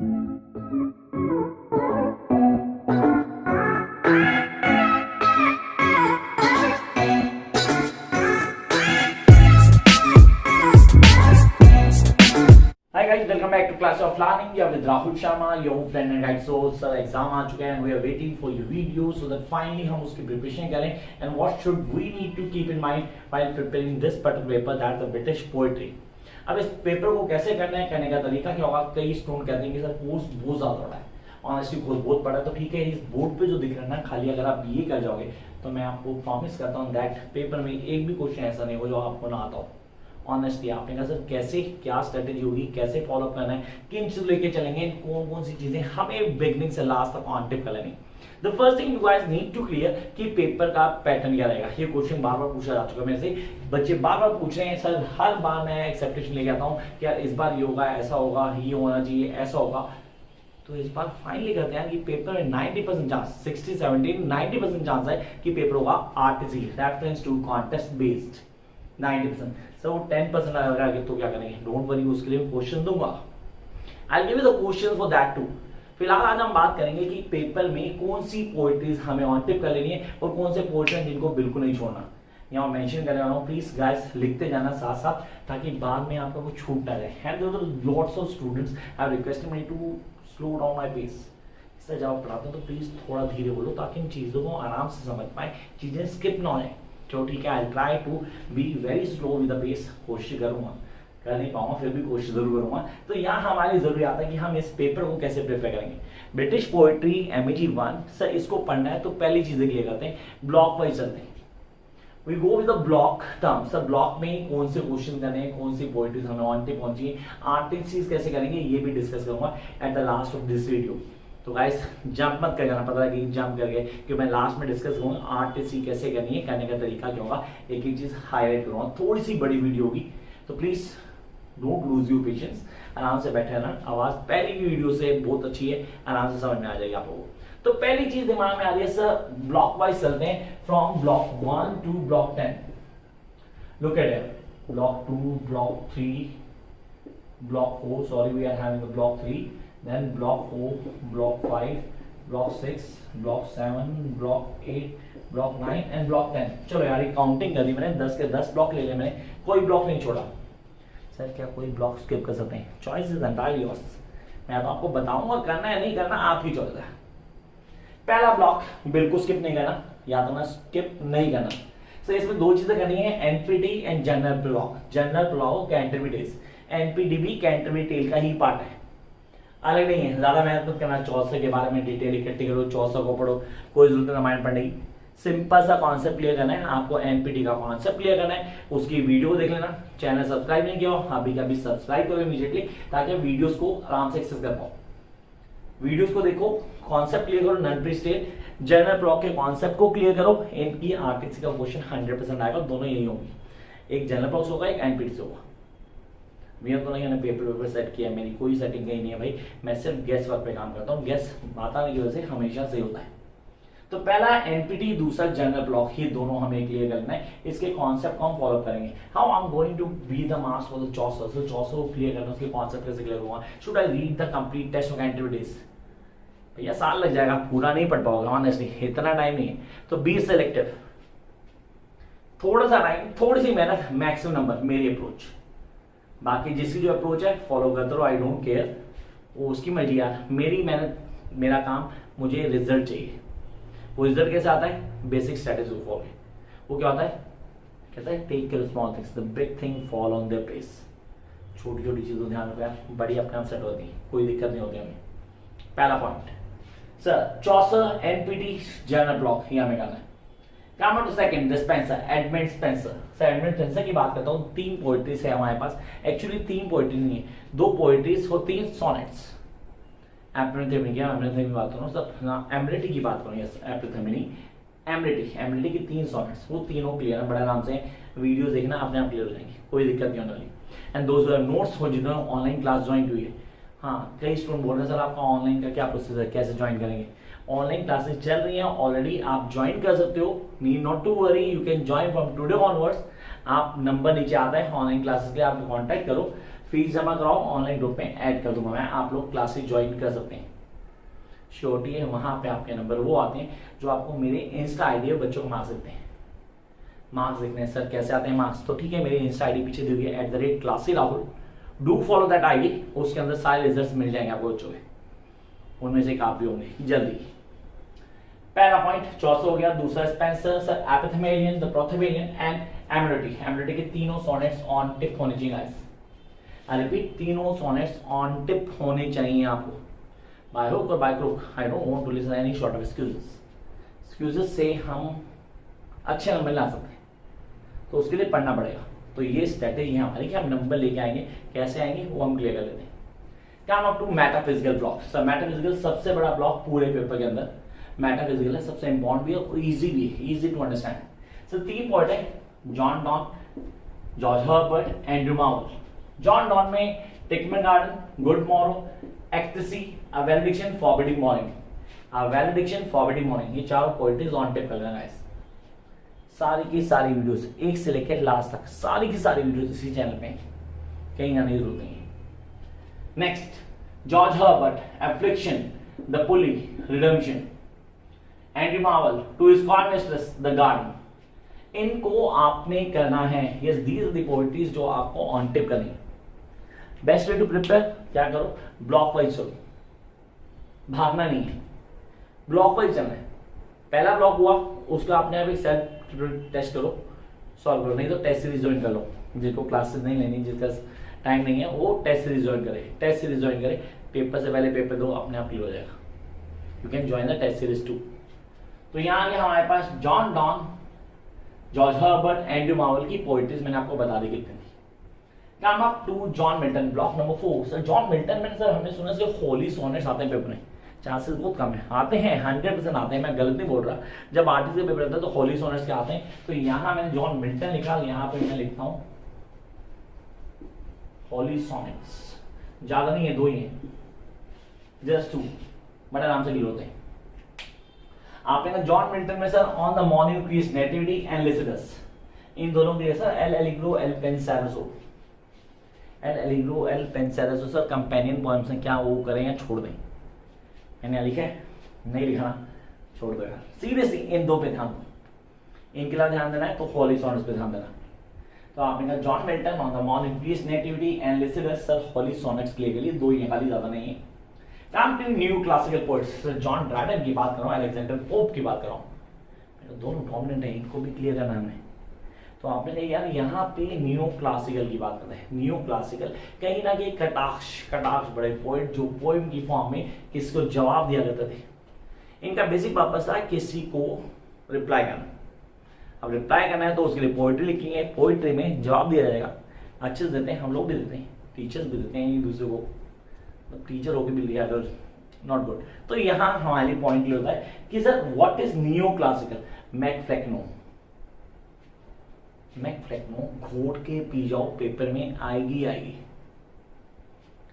Hi guys, welcome back to Class of Learning. We are with Rahul Sharma, your friend and guide. So sir, exam आ चुके हैं. We are waiting for your video so that finally हम उसकी preparation करें. And what should we need to keep in mind while preparing this particular paper, that the British poetry. अब इस paper को कैसे करना है, करने का तरीका क्या होगा. कई स्टूडेंट कहते हैं कि सर कोर्स बहुत ज्यादा बड़ा है. ऑनेस्टली कोर्स बहुत बड़ा है, तो ठीक है, इस बोर्ड पे जो दिख रहा है ना, खाली अगर आप ये कर जाओगे तो मैं आपको प्रॉमिस करता हूँ दैट पेपर में एक भी क्वेश्चन ऐसा नहीं हो जो आपको ना आता हो. ऑनेस्टली आपने कहा सर कैसे, क्या स्ट्रेटेजी होगी, कैसे फॉलो करना है, किन चीज लेके चलेंगे, कौन कौन सी चीजें हमें बिगनिंग से लास्ट तक ऑन टिप कर लेंगे. The first thing you guys need to clear कि पेपर का पैटर्न क्या रहेगा. ये क्वेश्चन बार बार पूछा जा चुका है मेरे से, बच्चे बार बार पूछ रहे हैं सर. हर बार मैं एक्सेप्टेशन लेके आता हूँ क्या इस बार ये होगा, ऐसा होगा, ये होना चाहिए, ऐसा होगा. तो इस बार फाइनली करते हैं कि पेपर में 90% चांस, 60-70-90% चांस है कि पेपर होगा RTC, reference to context based. 90%. Sir वो 10% अगर तो क्या करेंगे, डोंट वरी, उसके लिए क्वेश्चन दूंगा. I will give you the question for that too. फिलहाल आज हम बात करेंगे कि पेपर में कौन सी पोएट्रीज हमें ऑन टिप कर लेनी है और कौन से पोएट्री जिनको बिल्कुल नहीं छोड़ना. यहाँ मेंशन करने वाला हूँ, प्लीज गाइस लिखते जाना साथ साथ, ताकि बाद में आपका कुछ छूट ना रहे. And lots of students have requested me to slow down my pace. इससे जब आप पढ़ाते हो तो प्लीज थोड़ा धीरे बोलो ताकि इन चीजों को आराम से समझ पाए, चीजें स्किप ना हो जाए. तो ठीक है, I try to be very slow with the pace. कोशिश करूंगा, कर नहीं पाऊंगा फिर भी कोशिश जरूर करूंगा. तो यहाँ हमारी जरूरी आता है कि हम इस पेपर को कैसे प्रिपेयर करेंगे. ब्रिटिश पोएट्री MEG 1 सर, इसको पढ़ना है तो पहली चीजें क्लियर करते हैं, ब्लॉक वाइज चलते हैं. We go with the block term. Sir block में कौन से क्वेश्चन करने हैं, कौन सी पोएट्रीज हमें ऑन टिप पहुंची है, आर्टिस्ट कैसे करेंगे, ये भी डिस्कस करूंगा at the last of this video. तो गाइस जंप मत कर जाना, पता है कि जंप करके, कि मैं लास्ट में डिस्कस करूंगा आरटीसी कैसे करनी है, करने का तरीका क्या होगा, एक एक चीज हाईलाइट करूंगा. थोड़ी सी बड़ी वीडियो होगी तो please don't lose your patience, आराम से बैठे रहना. आवाज पहली की वीडियो से बहुत अच्छी है, आराम से समझ में आ जाएगी आप लोगों को. तो पहली चीज दिमाग में आ रही है सर, ब्लॉक वाइज चलते हैं from block 1 to block 10. Look at it, block 2, block 3, block 4, sorry we are having block 3, then block 4, block 5, block 6, block 7, block 8, block 9 and block 10. चलो यार ये काउंटिंग कर दी मैंने, 10 के 10 ब्लॉक ले लिए मैंने, कोई ब्लॉक नहीं छोड़ा. सर क्या कोई ब्लॉक स्किप कर सकते हैं? Choice is entirely yours. मैं तो आपको बताऊंगा करना है नहीं करना आपकी चॉइस है. पहला ब्लॉक बिल्कुल स्किप नहीं करना, या तो ना स्किप नहीं करना. सर इसमें दो चीजें करनी है, NPT and general block. General block Canterbury tales, NPT भी कैंटरबरी टेल का ही पार्ट है, अलग नहीं है. ज्यादा मेहनत मत करना, चौसे के बारे में डिटेल इकट्ठी करो, चौसा को पढ़ो, कोई जरूरत नहीं रामायण पढ़ने की. सिंपल सा कॉन्सेप्ट क्लियर करना है आपको, एनपीटी का कॉन्सेप्ट क्लियर करना है. उसकी वीडियो देख लेना, चैनल सब्सक्राइब नहीं किया हो अभी का भी सब्सक्राइब करो इमीडिएटली, ताकि वीडियोस को आराम से एक्सेस कर पाओ. वीडियोस को देखो, कॉन्सेप्ट क्लियर करो, नन प्री-स्टेट जनरल ब्लॉक के कॉन्सेप्ट को क्लियर करो. इनकी आरटीसी का क्वेश्चन 100% आएगा, दोनों यही होंगी, एक जनरल ब्लॉक होगा, एक एनपीटी से होगा. मेरा तो नहीं, पेपर सेट किया, मेरी कोई सेटिंग नहीं है भाई, मैं सिर्फ गेस वर्क पे काम करता हूँ. गेस माता की वजह से हमेशा सही होता है. तो पहला एनपीटी, दूसरा जनरल ब्लॉक, ये दोनों हमें क्लियर करना है. इसके कॉन्सेप्ट को हम फॉलो करेंगे. How I am going to be the mass for the Chaucer. So Chaucer को क्लियर करना, उसके कॉन्सेप्ट कैसे क्लियर होगा. Should I read the complete test of activities. भैया साल लग जाएगा, पूरा नहीं पढ़ पाओगे ऑनेस्टली, इतना टाइम नहीं है. तो बी सिलेक्टिव, थोड़ा सा टाइम, थोड़ी सी मेहनत, मैक्सिमम नंबर, मेरी अप्रोच. बाकी जिसकी जो अप्रोच है फॉलो करते रहो, आई डोंट केयर, वो उसकी मर्जी यार. मेरी मेहनत, मेरा काम, मुझे रिजल्ट चाहिए. वो रिजल्ट कैसे आता है, बेसिक स्ट्रेटेजी फॉलो. वो क्या होता है, कहता है take care small things, the big thing fall on their place. छोटी छोटी चीजों ध्यान रखो यार, बड़ी अपने आप सेट होती है, कोई दिक्कत नहीं होती हमें. पहला point sir, Chaucer, NPT, general block, ये हमें करना है. Come on to second, the Spenser, Edmund Spenser. Sir Edmund Spenser की बात करता हूँ. 3 पोएट्रीज है हमारे पास. एक्चुअली 3 पोएट्री नहीं है, 2 पोएट्रीज और 3 सोनेट्स. एप्रिथेमिनी की बात करूँ सर, एमरिटी की बात करूँ, यस एप्रिथेमिनी, एमरिटी की 3 सोनेट्स, वो तीनों क्लियर है. बड़े आराम से वीडियो देखना, अपने आप क्लियर हो जाएंगे, कोई दिक्कत नहीं होने वाली. एंड दोज नोट्स हो जिन्होंने ऑनलाइन क्लास ज्वाइन की है. हाँ, कई स्टूडेंट बोल रहे हैं सर आपका ऑनलाइन का क्या प्रोसेस है, कैसे ज्वाइन करेंगे. ऑनलाइन क्लासेस चल रही हैं ऑलरेडी, आप ज्वाइन कर सकते हो. Need not to worry, you can join from today onwards. आप नंबर नीचे आता है ऑनलाइन क्लासेस के लिए, आप कांटेक्ट करो. फीस जमा कराओ, ऑनलाइन ग्रुप में ऐड कर दूंगा मैं, आप लोग क्लासेस ज्वाइन कर सकते हैं। श्योरिटी है, वहां पे आपके नंबर वो आते हैं जो आपको मेरे इंस्टा आईडी है बच्चों को मार्क्स देते हैं। मार्क्स देखने हैं सर कैसे आते हैं मार्क्स, तो ठीक है, मेरी इंस्टा आईडी पीछे दी हुई है @classy_rahul, do follow that ID, उसके अंदर सारे रिजल्ट्स मिल जाएंगे आपको बच्चों के, उनमें से एक आप भी होंगे जल्दी। पहला पॉइंट 400 हो गया। दूसरा Spenser sir Epithalamion, the Prothalamion and Amoretti के तीनों सोनेट्स ऑन टिप होने चाहिए गाइस। आई रिपीट, तीनों सोनेट्स ऑन टिप होने चाहिए आपको, बाय हुक और by crook. I don't want to listen any short of excuses से हम अच्छे नंबर ला सकते हैं, तो उसके लिए पढ़ना पड़ेगा। तो ये स्ट्रेटेजी है हमारी कि हम नंबर लेके आएंगे, कैसे आएंगे वो हम क्लियर कर लेते हैं। Come up to metaphysical block. Sir metaphysical सबसे बड़ा ब्लॉक पूरे पेपर के अंदर मेटाफिजिकल है, सबसे इंपॉर्टेंट भी है और इजी भी है, easy to understand. Sir 3 point है, John Donne, George Herbert, Andrew Marvell. John Donne में Twicknam garden, good morning, ecstasy, a valediction, forbidding mourning, a valediction, forbidding mourning, ये चारों पोएट्रीज ऑन टिप कर लेना गाइस। सारी की सारी वीडियोस एक से लेकर लास्ट तक सारी की सारी वीडियोस इसी चैनल पे, कहीं आने की जरूरत नहीं है। Next, George Herbert, affliction, the pulley, redemption, Andrew Marvell, to his कॉर्न मिस्ट्रेस, द गार्डन। इनको आपने करना है, yes these are the poetries जो आपको ऑन टिप करनी है। बेस्ट वे टू प्रिपेयर, क्या करो, ब्लॉक वाइज चलो, भागना नहीं है, ब्लॉक वाइज चलना है। पहला ब्लॉक हुआ उसका आपने अभी सेल्फ टेस्ट करो, सॉल्व करो, नहीं तो टेस्ट सीरीज ज्वाइन कर लो। जिसको क्लासेस नहीं लेनी, जिसका टाइम नहीं है, वो टेस्ट सीरीज ज्वाइन करे, टेस्ट सीरीज ज्वाइन करे, पेपर से पहले पेपर दो, अपने आप क्लियर हो जाएगा। You can join the test series 2। तो यहाँ आगे हमारे पास John Donne, George Herbert, Andrew Marvell की पोएट्रीज मैंने आपको बता दी कितनी थी। Come up to John Milton, block number 4। Sir John Milton में सर हमने सुना सिर्फ होली सोनेट्स आते हैं पेपर में, चांसेस बहुत कम है, आते हैं 100% आते हैं, मैं गलत नहीं बोल रहा। जब आर्टिस्ट के पेपर आता है तो होली सोनेट्स के आते हैं, तो यहाँ मैंने जॉन मिल्टन लिखा, यहाँ पे मैं लिखता हूँ होली सोनेट्स। ज्यादा नहीं है, 2 ही है, जस्ट 2, बट आराम से क्लियर होते हैं। आप ना जॉन मिल्टन में sir on the morning of Christ nativity and Lycidas, इन दोनों के लिए sir L'Allegro Il Penseroso, L'Allegro Il Penseroso sir companion points हैं, क्या वो करें या छोड़ दें? मैंने लिखा है, नहीं लिखा, छोड़ दो यार। सीरियसली इन 2 पे ध्यान दो, इनके लिए ध्यान देना है तो होली सोनेट्स पे ध्यान देना। तो आपने कहा John Milton on the morning Christ nativity and Lycidas, sir holy sonnets के लिए 2 ही है, खाली ज्यादा नहीं है। Come to neo classical poets, sir John Dryden की बात कर रहा हूँ, अलेक्जेंडर पोप की बात कर रहा हूँ, दोनों डोमिनेंट है, इनको भी क्लियर करना है। तो आपने कहा यार यहाँ पे न्यू क्लासिकल की बात करते हैं, न्यू क्लासिकल कहीं ना कहीं कटाक्ष बड़े पोएट जो पोएम की फॉर्म में किसको जवाब दिया करते थे। इनका बेसिक पर्पस था किसी को रिप्लाई करना। अब रिप्लाई करना है तो उसके लिए पोएट्री लिखेंगे, पोएट्री में जवाब दिया जाएगा। अच्छे से देते हैं, हम लोग भी देते हैं, टीचर्स भी देते हैं एक दूसरे को, टीचर होकर भी दिया नॉट गुड। तो यहाँ हमारे पॉइंट ये होता है कि sir what is neo classical. MacFlecknoe घोट के पी जाओ, पेपर में आएगी,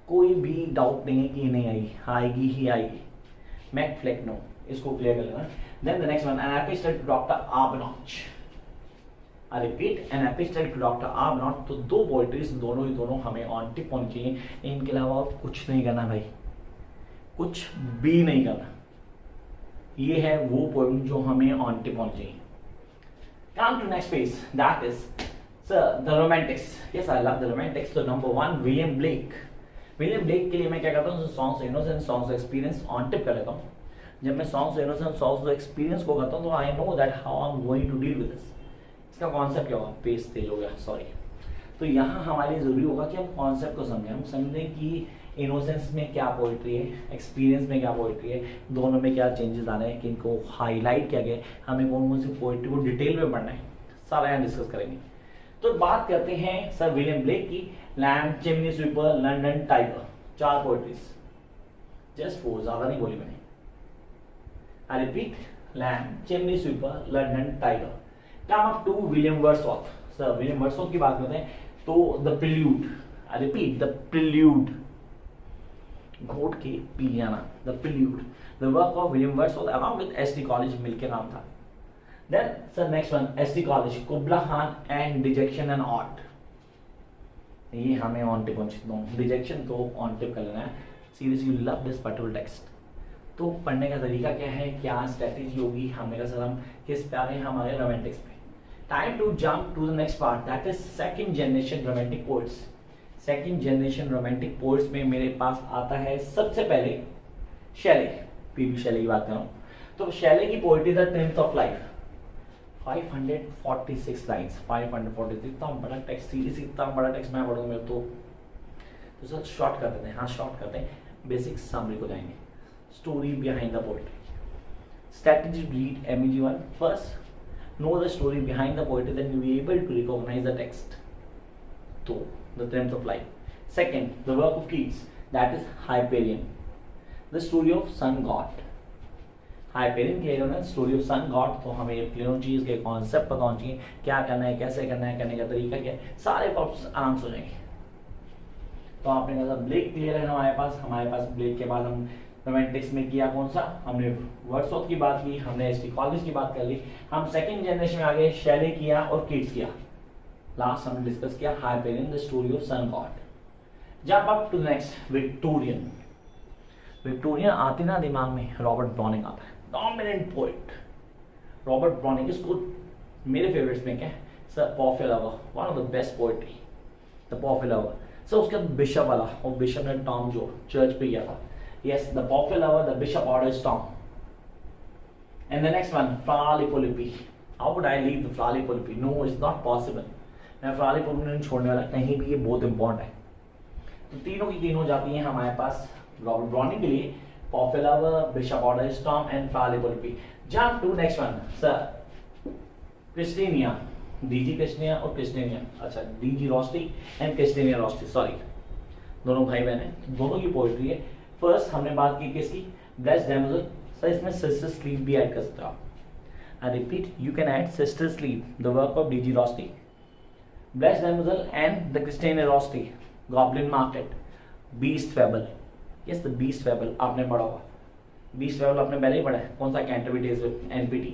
कोई भी डाउट नहीं है कि नहीं आएगी, आएगी ही आएगी। मैकफ्लेक्नो, इसको क्लियर कर लेना। Then the next one, an epistle to doctor Arbuthnot. I repeat, an epistle to doctor Arbuthnot. तो 2 पोएट्रीज दोनों हमें ऑन टिप होनी चाहिए, इनके अलावा कुछ नहीं करना भाई, कुछ भी नहीं करना। ये है वो पोएम जो हमें ऑन टिप होनी चाहिए। Come to next phase, that is, sir, the romantics. Yes, I love the romantics. So number 1, William Blake. William Blake के लिए मैं क्या करता हूँ, songs of innocence, songs of experience on tip कर लेता हूँ। जब मैं songs of innocence, songs of experience को करता हूँ तो I know that how I'm going to deal with this. इसका कॉन्सेप्ट क्या होगा, पेज तेज हो गया, सॉरी। तो यहाँ हमारे लिए जरूरी होगा कि हम कॉन्सेप्ट को समझें, हम समझें कि इनोसेंस में क्या पोइट्री है, एक्सपीरियंस में क्या पोइट्री है, दोनों में क्या चेंजेस आ रहे हैं, किनको हाईलाइट किया गया, हमें कौन कौन सी पोइट्री को डिटेल में पढ़ना है, सारा यहाँ डिस्कस करेंगे। तो बात करते हैं सर विलियम ब्लेक की, lamb, chimney sweeper, London tiger, 4 poetries, just 4, ज्यादा नहीं बोली मैंने। I repeat, lamb, chimney sweeper, London tiger. Come up to William Wordsworth. Sir William Wordsworth की बात करते हैं तो the prelude, I repeat the prelude, घोट के पी जाना, the prelude, the work of William Wordsworth along with ST Coleridge, मिलके नाम था। Then sir next one, ST college, कुबला Khan and detection and art. ये हमें ऑन टिप रिजेक्शन तो ऑन टिप कर लेना है। Seriously you love this particular text. तो पढ़ने का तरीका क्या है, क्या स्ट्रेटेजी होगी, हमने कहा सर हम किस पे आ रहे हैं, हमारे रोमांटिक्स पे। Time to jump to the next part, that is second generation romantic poets. Second generation romantic poets में मेरे पास आता है सबसे पहले शैले, पीबी शैले की बात कर रहा हूँ। तो शैले की poetry the tenth of life, 546 lines, 546, इतना बड़ा टेक्स्ट, सीरीज इतना बड़ा टेक्स्ट मैं पढ़ूंगा मेरे तो सर शॉर्ट कर देते हैं, हाँ शॉर्ट करते हैं, बेसिक समरी को जाएंगे। Story behind the poetry, strategy read MEG1। First know the story behind the poetry, then you'll be able to recognize the text. So, the Themes of Life. Second, the work of Keats, that is Hyperion, the story of sun god. Hyperion clear होना है, story of sun God. तो हमें ये clear होनी चाहिए, इसके concept पता होना चाहिए, क्या करना है, कैसे करना है, करने का तरीका क्या है, सारे प्रॉब्लम्स आराम से हो जाएंगे। तो आपने कहा ब्लेक क्लियर है हमारे पास ब्लेक के बाद हम रोमांटिक्स में किया कौन सा, हमने वर्ड्सवर्थ की बात की, हमने एस टी कॉलेज की बात कर ली, हम सेकंड जनरेशन में आ गए, शैले किया और किड्स किया। लास्ट हमने डिस्कस किया Hyperion the story of sun god. Jump up to next, Victorian. Victorian आते ना दिमाग में, रॉबर्ट ब्राउनिंग आता है, डोमिनेंट पोएट रॉबर्ट ब्राउनिंग। इसको मेरे फेवरेट्स में क्या है sir, पॉफे lover, one of the best poetry, the पॉफे lover. Sir उसके बाद बिशप वाला, और बिशप ने टॉम जो चर्च पे गया था, yes, the poffer lover, the bishop orders Tom. And the next one, Fra Lippo. How would I leave the Fra Lippo? No, it's not possible. मैं Fra Lippo नहीं छोड़ने वाला कहीं भी, ये बहुत इंपॉर्टेंट है। तो तीनों की तीनों जाती हैं हमारे पास रॉबर्ट ब्राउनिंग के लिए, पॉफर lover, bishop orders tomb and Fra Lippo. Jump to next one sir, Christina, D G Christina और क्रिस्टीनिया, अच्छा D G Rossetti and Christina Rossetti, sorry दोनों भाई बहन हैं, दोनों की पोएट्री है। फर्स्ट हमने बात की किसकी, ब्लेस्ड डैमोज़ल। सर इसमें सिस्टर स्लीप भी ऐड कर सकते हो आप, I repeat you can add sister sleep, the work of DG Rossetti, blessed damozel and the Christina Rossetti, goblin market, beast fable. Yes, the beast fable आपने पढ़ा होगा, beast fable आपने पहले ही पढ़ा है, कौन सा, Canterbury days with NPT।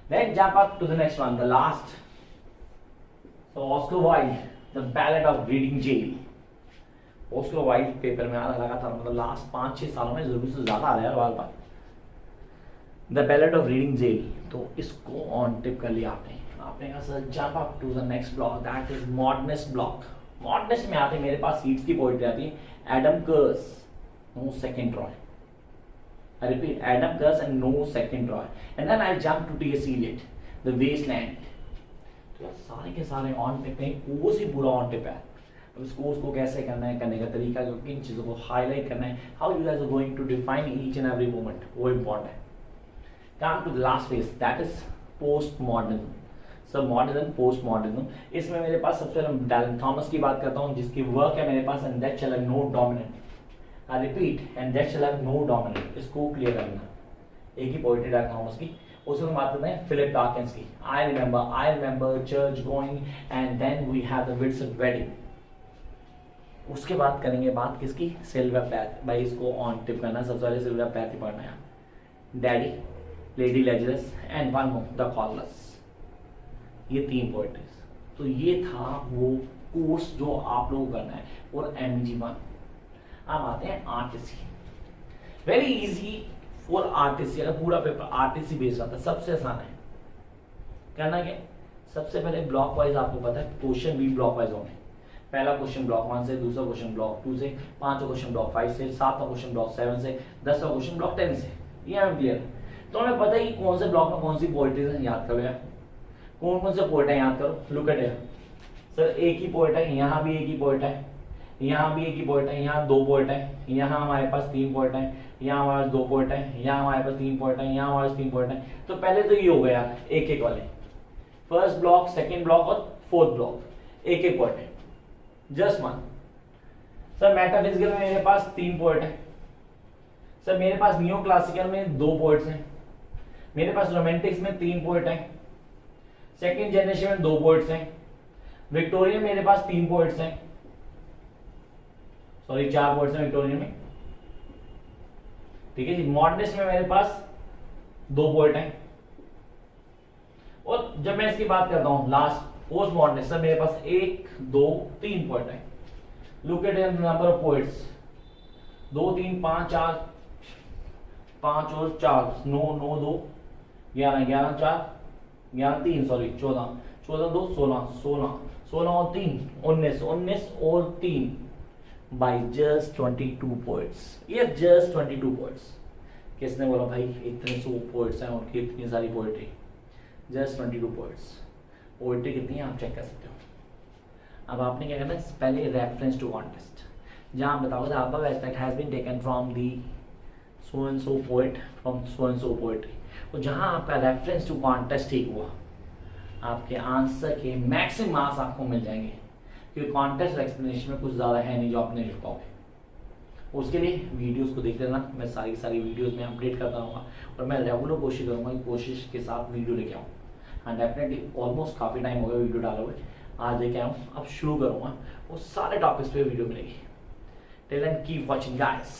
Then jump up to the next one, the last, so Oscar Wilde, the ballad of Reading jail. Oscar Wilde paper में आना लगा था, मतलब लास्ट 5-6 सालों में जरूर से ज्यादा आ रहा है बार बार, the ballad of Reading gaol. तो इसको ऑन टिप कर लिया आपने कहा sir jump up to the next block, that is modernist block. Modernist में आते मेरे पास सीट्स की पोएट्री आती है, Adam curse, no second Troy, I repeat Adam curse and no second Troy. And then I jump to T.S. Eliot, the waste land. तो सारे के सारे ऑन टिप नहीं, कोर्स ही पूरा ऑन टिप है। अब इस कोर्स को कैसे करना है, करने का तरीका, जो किन चीज़ों को हाईलाइट करना है, how you guys are going to define each and every moment, वो इंपॉर्टेंट है। Come to the last phase, that is post modernism. Sir modernism, post modernism, इसमें मेरे पास सबसे पहले डैलन थॉमस की बात करता हूँ, जिसकी वर्क है मेरे पास, and that shall have no dominant, I repeat and that shall have no dominant. इसको क्लियर करना, एक ही पोएट्री डैलन थॉमस की। उसमें बात करते हैं फिलिप डार्किंस की, I remember church going and then we have the Whitsun wedding. उसके बाद करेंगे बात किसकी, सिल्वर पैथ। भाई इसको ऑन टिप करना, सबसे पहले सिल्वर पैथ ही पढ़ना है, daddy, lady Lazarus and one more, the colossus. ये 3 पोएट्रीज। तो ये था वो कोर्स जो आप लोगों को करना है, और MEG1। अब आते हैं RTC, very easy for RTC। अगर पूरा पेपर RTC बेस्ड आता है, सबसे आसान है। करना क्या, सबसे पहले ब्लॉक वाइज आपको पता है क्वेश्चन भी ब्लॉक वाइज होंगे। पहला क्वेश्चन ब्लॉक 1 से, दूसरा क्वेश्चन ब्लॉक 2 से, 5वां क्वेश्चन ब्लॉक 5 से, 7वां क्वेश्चन ब्लॉक 7 से, 10वां क्वेश्चन ब्लॉक 10 से। ये हमें क्लियर है। तो हमें पता है कि कौन से ब्लॉक में कौन सी पोएट्रीज है, याद करो यार, कौन कौन से पोएट है याद करो। लुक एट हियर, सर एक ही पोएट है, यहाँ भी एक ही पोएट है, यहाँ भी एक ही पोएट है, यहाँ 2 पोएट है, यहाँ हमारे पास 3 पोएट है, यहाँ हमारे पास 2 पोएट है, यहाँ हमारे पास 3 पोएट है, यहाँ हमारे पास 3 पोएट है। तो पहले तो ये हो गया एक एक वाले, फर्स्ट ब्लॉक, सेकेंड ब्लॉक और फोर्थ ब्लॉक, एक एक पोएट है, जस्ट वन। सर मेटाफिजिकल में मेरे पास 3 पोएट है, सर मेरे पास नियो क्लासिकल में 2 पोएट्स हैं, मेरे पास रोमांटिक्स में 3 पोएट हैं, सेकेंड जनरेशन में 2 पोएट्स हैं, विक्टोरियन मेरे पास 3 पोएट्स हैं, सॉरी 4 पोएट्स हैं विक्टोरियन में, ठीक है जी। मॉडर्निस्ट में मेरे पास 2 पोएट हैं, और जब मैं इसकी बात करता हूं लास्ट पोस्ट मॉडर्निस्ट सर मेरे पास 1 2 3 पॉइंट है। Look at number of poets 2 3 5 4 5 और 4 9 9 2 11 11 4 11 3 सॉरी 14 14 2 16 16 16 और 3 19 19 और 3 बाई जस्ट 22 पोइट्स। ये जस्ट 22 पोइट्स। किसने बोला भाई इतने 100 पोइट्स हैं उनकी इतनी सारी पोइट्री? Just 22 poets. पोइट्री कितनी है आप चेक कर सकते हो। अब आपने क्या करना है, पहले रेफरेंस टू कॉन्टेस्ट, जहाँ बताओगे the above aspect has been taken from the so and so poet from so and so poetry. तो जहाँ आपका रेफरेंस टू कॉन्टेस्ट ठीक हुआ, आपके आंसर के मैक्सिमम मार्क्स आपको मिल जाएंगे, क्योंकि कॉन्टेस्ट एक्सप्लेनेशन में कुछ ज़्यादा है नहीं जो आप नहीं लिख पाओगे। उसके लिए वीडियोस को देखते रहना, मैं सारी वीडियोस में अपडेट करता रहूँगा और मैं रेगुलर कोशिश करूँगा कि कोशिश के साथ वीडियो लेके आऊँ। हाँ डेफिनेटली ऑलमोस्ट काफ़ी टाइम हो गया वीडियो डाले हुए, आज लेके आऊँ, अब शुरू करूँगा। वो सारे टॉपिक्स पे वीडियो मिलेगी। Till then keep watching guys.